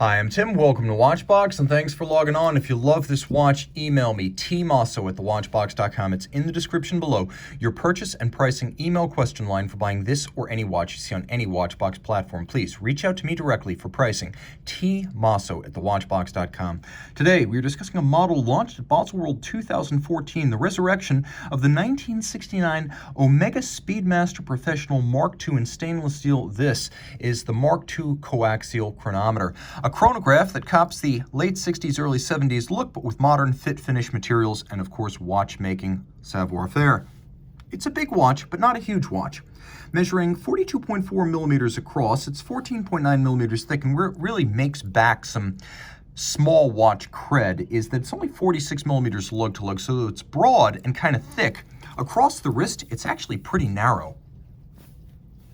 Hi, I'm Tim. Welcome to Watchbox, and thanks for logging on. If you love this watch, email me, tmosso at thewatchbox.com. It's in the description below. Your purchase and pricing email question line for buying this or any watch you see on any Watchbox platform. Please reach out to me directly for pricing. tmosso at thewatchbox.com. Today, we are discussing a model launched at Baselworld 2014, the resurrection of the 1969 Omega Speedmaster Professional Mark II in stainless steel. This is the Mark II coaxial chronometer. A chronograph that cops the late 60s, early 70s look, but with modern fit-finish materials and, of course, watchmaking savoir-faire. It's a big watch, but not a huge watch. Measuring 42.4 millimeters across, it's 14.9 millimeters thick, and where it really makes back some small watch cred is that it's only 46 millimeters lug-to-lug, so it's broad and kind of thick. Across the wrist, it's actually pretty narrow.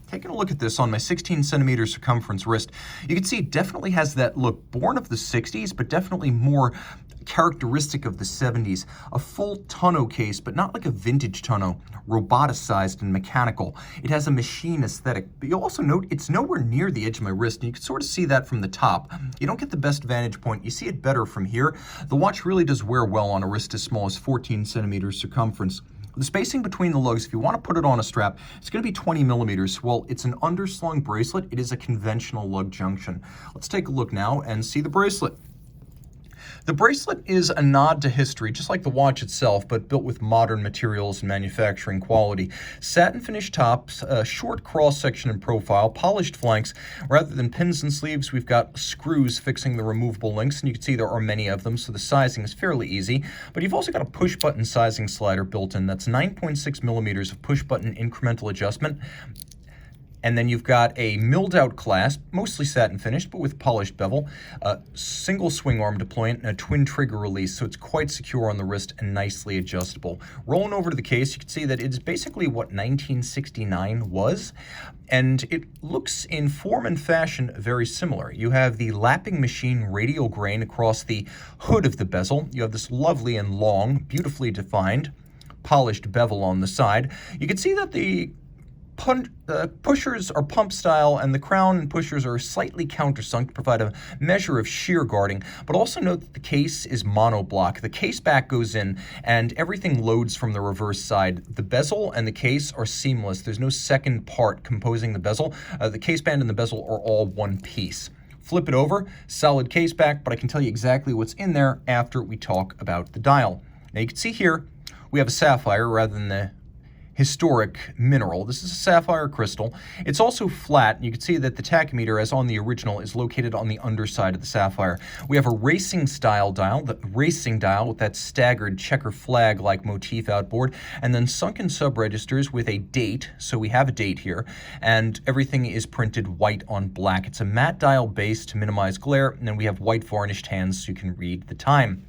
Taking a look at this on my 16 centimeter circumference wrist, you can see it definitely has that look born of the 60s, but definitely more characteristic of the 70s. A full tonneau case, but not like a vintage tonneau, roboticized and mechanical. It has a machine aesthetic, but you'll also note it's nowhere near the edge of my wrist, and you can sort of see that from the top. You don't get the best vantage point. You see it better from here. The watch really does wear well on a wrist as small as 14 centimeters circumference. The spacing between the lugs, if you want to put it on a strap, it's going to be 20 millimeters. Well, it's an underslung bracelet. It is a conventional lug junction. Let's take a look now and see the bracelet. The bracelet is a nod to history, just like the watch itself, but built with modern materials and manufacturing quality. Satin finish tops, a short cross-section and profile, polished flanks. Rather than pins and sleeves, we've got screws fixing the removable links, and you can see there are many of them, so the sizing is fairly easy. But you've also got a push-button sizing slider built in. That's 9.6 millimeters of push-button incremental adjustment. And then you've got a milled-out clasp, mostly satin finished, but with polished bevel, a single swing arm deployment, and a twin trigger release, so it's quite secure on the wrist and nicely adjustable. Rolling over to the case, you can see that it's basically what 1969 was, and it looks in form and fashion very similar. You have the lapping machine radial grain across the hood of the bezel. You have this lovely and long, beautifully defined, polished bevel on the side. You can see that the pushers are pump style, and the crown and pushers are slightly countersunk to provide a measure of shear guarding, but also note that the case is monoblock. The case back goes in, and everything loads from the reverse side. The bezel and the case are seamless. There's no second part composing the bezel. The case band and the bezel are all one piece. Flip it over, solid case back, but I can tell you exactly what's in there after we talk about the dial. Now you can see here, we have a sapphire rather than the historic mineral. This is a sapphire crystal. It's also flat, and you can see that the tachymeter, as on the original, is located on the underside of the sapphire. We have a racing style dial, the racing dial with that staggered checker flag-like motif outboard, and then sunken sub-registers with a date, so we have a date here, and everything is printed white on black. It's a matte dial base to minimize glare, and then we have white varnished hands so you can read the time.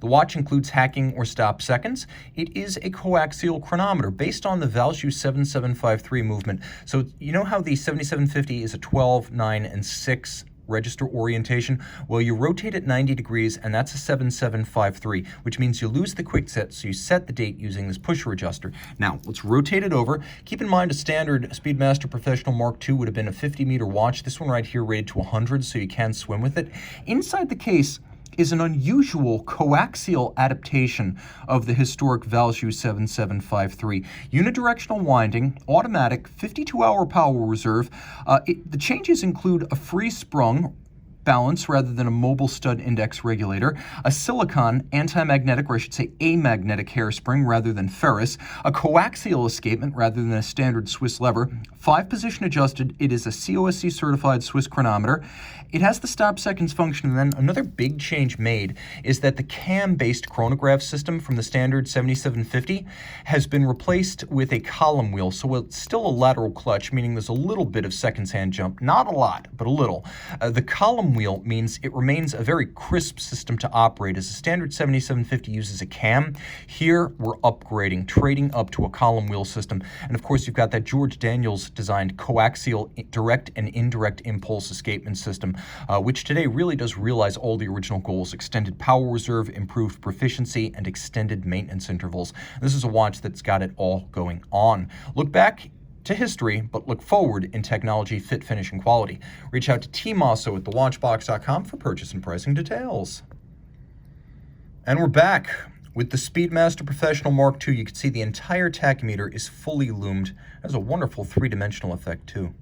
The watch includes hacking or stop seconds. It is a coaxial chronometer based on the Valjoux 7753 movement. So you know how the 7750 is a 12, 9, and 6 register orientation? Well, you rotate it 90 degrees, and that's a 7753, which means you lose the quick set, so you set the date using this pusher adjuster. Now, let's rotate it over. Keep in mind a standard Speedmaster Professional Mark II would have been a 50-meter watch. This one right here rated to 100, so you can swim with it. Inside the case is an unusual coaxial adaptation of the historic Valjoux 7753. Unidirectional winding, automatic, 52-hour power reserve. The changes include a free sprung balance rather than a mobile stud index regulator, a silicon anti-magnetic, or I should say amagnetic hairspring rather than ferrous, a coaxial escapement rather than a standard Swiss lever, 5-position adjusted. It is a COSC certified Swiss chronometer. It has the stop seconds function, and then another big change made is that the cam-based chronograph system from the standard 7750 has been replaced with a column wheel, so it's still a lateral clutch, meaning there's a little bit of seconds hand jump, not a lot, but a little. The column wheel means it remains a very crisp system to operate. As a standard 7750 uses a cam, here we're upgrading, trading up to a column wheel system. And of course, you've got that George Daniels designed coaxial direct and indirect impulse escapement system, which today really does realize all the original goals: extended power reserve, improved proficiency, and extended maintenance intervals. This is a watch that's got it all going on. Look back. to history, but look forward in technology, fit, finish, and quality. Reach out to tmosso at thewatchbox.com for purchase and pricing details. And we're back. With the Speedmaster Professional Mark II, you can see the entire tachymeter is fully loomed. It has a wonderful three-dimensional effect, too.